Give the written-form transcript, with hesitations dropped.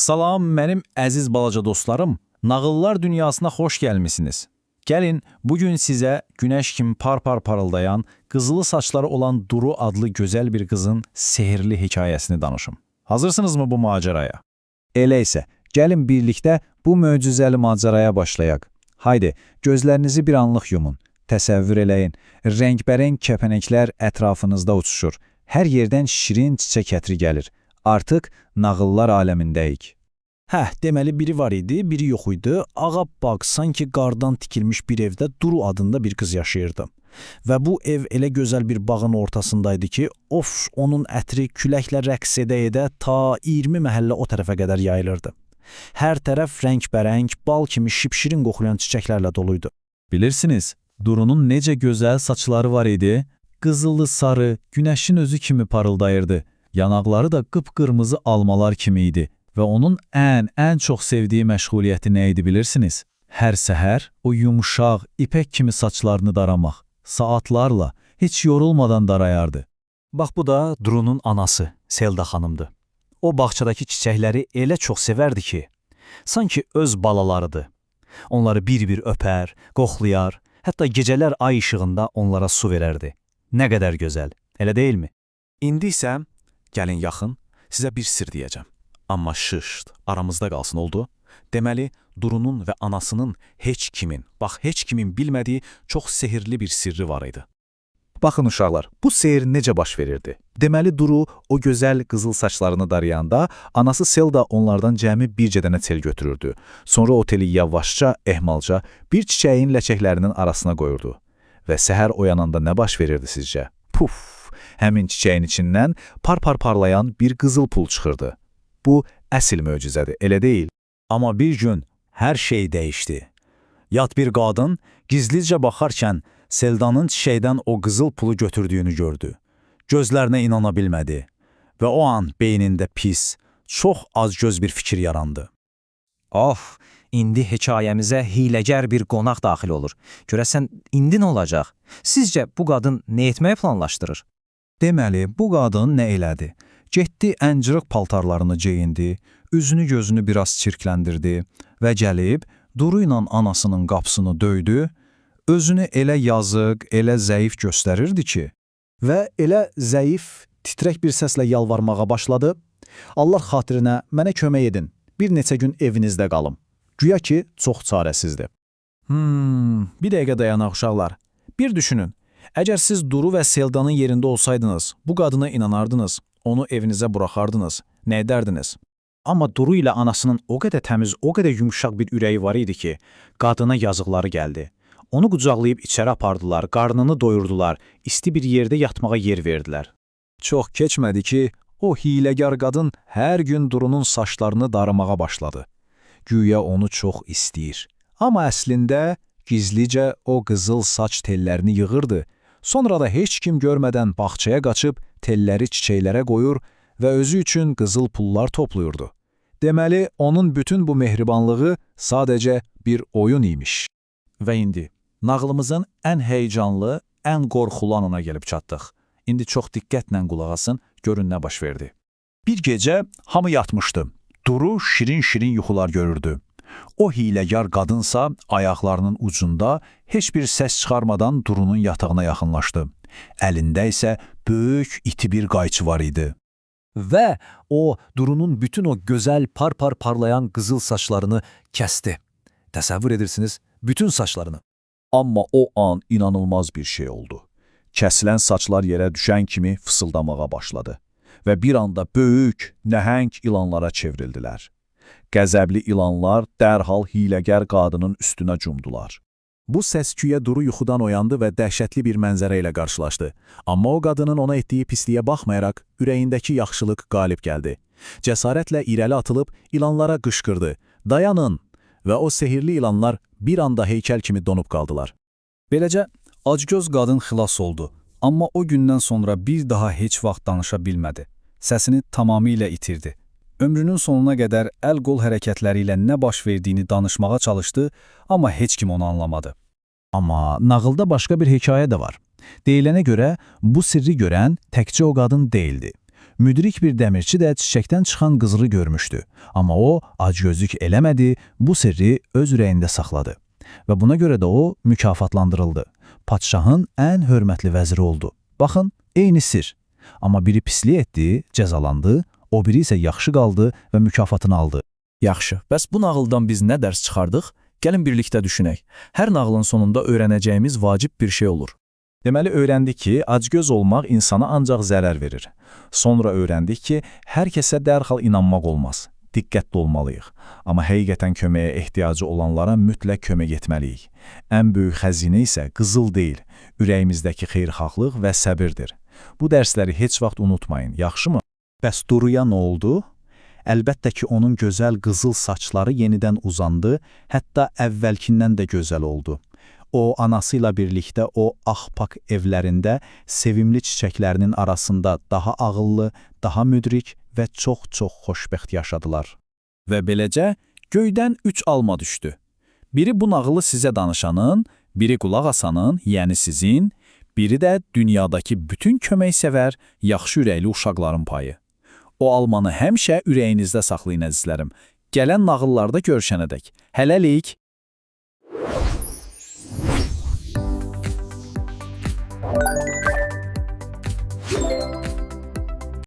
Salam mənim əziz balaca dostlarım, nağıllar dünyasına xoş gəlmisiniz. Gəlin, bugün sizə günəş kimi par-par parıldayan, qızılı saçları olan Duru adlı gözəl bir qızın sehirli hekayəsini danışım. Hazırsınızmı bu maceraya? Elə isə, gəlin birlikdə bu möcüzəli maceraya başlayaq. Haydi, gözlərinizi bir anlıq yumun, təsəvvür eləyin, rəngbərəng kəpənəklər ətrafınızda uçuşur, hər yerdən şirin çiçək ətri gəlir. Artıq nağıllar aləmindəyik. Deməli biri var idi, biri yox idi. Ağappaq, sanki qardan tikilmiş bir evdə Duru adında bir qız yaşayırdı. Və bu ev elə gözəl bir bağın ortasındaydı ki, onun ətri küləklə rəqs edə-edə ta 20 məhəllə o tərəfə qədər yayılırdı. Hər tərəf rəngbərəng, bal kimi şipşirin qoxulayan çiçəklərlə doluydu. Bilirsiniz, Duru'nun necə gözəl saçları var idi, qızıllı sarı, günəşin özü kimi parıldayırdı. Yanaqları da qıpqırmızı almalar kimi idi və onun ən çox sevdiyi məşğuliyyəti nə idi bilirsiniz? Hər səhər o yumuşaq, ipək kimi saçlarını daramaq, saatlarla, heç yorulmadan darayardı. Bax bu da Duru'nun anası, Selda xanımdır. O bağçadakı çiçəkləri elə çox sevərdi ki, sanki öz balalarıdır. Onları bir-bir öpər, qoxlayar, hətta gecələr ay işığında onlara su verərdi. Nə qədər gözəl, elə deyilmi? İndi isə gəlin yaxın, sizə bir sir deyəcəm. Amma şışt, aramızda qalsın oldu. Deməli, Duru'nun və anasının heç kimin bilmədiyi çox sehirli bir sirri var idi. Baxın uşaqlar, bu sehir necə baş verirdi? Deməli, Duru o gözəl qızıl saçlarını darayanda, anası Selda onlardan cəmi bircə dənə tel götürürdü. Sonra o teli yavaşca, ehmalca bir çiçəyin ləçəklərinin arasına qoyurdu. Və səhər oyananda nə baş verirdi sizcə? Puf! Həmin çiçəyin içindən par-par parlayan bir qızıl pul çıxırdı. Bu əsl möcüzədir, elə deyil. Amma bir gün hər şey dəyişdi. Yad bir qadın gizlicə baxarkən Selda'nın çiçəkdən o qızıl pulu götürdüyünü gördü. Gözlərinə inana bilmədi və o an beynində pis, çox azgöz bir fikir yarandı. İndi hekayəmizə hiləgər bir qonaq daxil olur. Görəsən, indi nə olacaq? Sizcə bu qadın nə etməyi planlaşdırır? Deməli, bu qadın nə elədi? Getdi, əncırıq paltarlarını geyindi, üzünü gözünü biraz çirkləndirdi və gəlib, Duru ilə anasının qapısını döydü, özünü elə yazıq, elə zəif göstərirdi ki, və elə zəif, titrək bir səslə yalvarmağa başladı. Allah xatirinə mənə kömək edin, bir neçə gün evinizdə qalım. Güya ki, çox çarəsizdir. Bir dəqiqə dayanaq uşaqlar. Bir düşünün, əgər siz Duru və Selda'nın yerində olsaydınız, bu qadına inanardınız, onu evinizə buraxardınız, nə edərdiniz? Amma Duru ilə anasının o qədər təmiz, o qədər yumuşaq bir ürəyi var idi ki, qadına yazıqları gəldi. Onu qucaqlayıb içəri apardılar, qarnını doyurdular, isti bir yerdə yatmağa yer verdilər. Çox keçmədi ki, o hiləgər qadın hər gün Duru'nun saçlarını daramağa başladı. Güya onu çox istəyir. Amma əslində gizlicə o qızıl saç tellərini yığırdı. Sonra da heç kim görmədən bağçaya qaçıb telləri çiçəklərə qoyur və özü üçün qızıl pullar toplayırdı. Deməli, onun bütün bu mehribanlığı sadəcə bir oyun imiş. Və indi nağılımızın ən heyecanlı, ən qorxulu anına gəlib çatdıq. İndi çox diqqətlə qulaq asın, görün nə baş verdi. Bir gecə hamı yatmışdı. Duru şirin-şirin yuxular görürdü. O hiləgər qadınsa ayaqlarının ucunda heç bir səs çıxarmadan Duru'nun yatağına yaxınlaşdı. Əlində isə böyük iti bir qayçı var idi. Və o Duru'nun bütün o gözəl par-par parlayan qızıl saçlarını kəsdi. Təsəvvür edirsiniz, bütün saçlarını. Amma o an inanılmaz bir şey oldu. Kəsilən saçlar yerə düşən kimi fısıldamağa başladı və bir anda böyük, nəhəng ilanlara çevrildilər. Qəzəbli ilanlar dərhal hiləgər qadının üstünə cumdular. Bu səs-küyə Duru yuxudan oyandı və dəhşətli bir mənzərə ilə qarşılaşdı. Amma o qadının ona etdiyi pisliyə baxmayaraq, ürəyindəki yaxşılıq qalib gəldi. Cəsarətlə irəli atılıb ilanlara qışqırdı. Dayanın! Və o sehirli ilanlar bir anda heykəl kimi donub qaldılar. Beləcə, acgöz qadın xilas oldu. Amma o gündən sonra bir daha heç vaxt danışa bilmədi. Səsini tamamilə itirdi. Ömrünün sonuna qədər əl-qol hərəkətləri ilə nə baş verdiyini danışmağa çalışdı, amma heç kim onu anlamadı. Amma nağılda başqa bir hekayə də var. Deyilənə görə bu sirri görən təkcə o qadın deyildi. Müdrik bir dəmirçi də çiçəkdən çıxan qızılı görmüşdü. Amma o, acgözlük eləmədi, bu sirri öz ürəyində saxladı. Və buna görə də o mükafatlandırıldı. Padşahın ən hörmətli vəziri oldu. Baxın, eyni sir. Amma biri pislik etdi, cəzalandı, o biri isə yaxşı qaldı və mükafatını aldı. Yaxşı, bəs bu nağıldan biz nə dərs çıxardıq? Gəlin birlikdə düşünək. Hər nağılın sonunda öyrənəcəyimiz vacib bir şey olur. Deməli, öyrəndik ki, acgöz olmaq insana ancaq zərər verir. Sonra öyrəndik ki, hər kəsə dərhal inanmaq olmaz. Diqqətli olmalıyıq. Amma həqiqətən köməyə ehtiyacı olanlara mütləq kömək etməliyik. Ən böyük xəzinə isə qızıl deyil, ürəyimizdəki xeyirxahlıq və səbirdir. Bu dərsləri heç vaxt unutmayın, yaxşımı? Bəs Duruya nə oldu? Əlbəttə ki, onun gözəl qızıl saçları yenidən uzandı, hətta əvvəlkindən də gözəl oldu. O, anası ilə birlikdə o ağpak evlərində sevimli çiçəklərinin arasında daha ağıllı, daha müdrik və çox-çox xoşbəxt yaşadılar. Və beləcə göydən 3 alma düşdü. Biri bu nağılı sizə danışanın, biri qulaq asanın, yəni sizin, biri də dünyadakı bütün köməksevər, yaxşı ürəkli uşaqların payı. O almanı həmişə ürəyinizdə saxlayın əzizlərim. Gələn nağıllarda görüşənədək. Hələlik!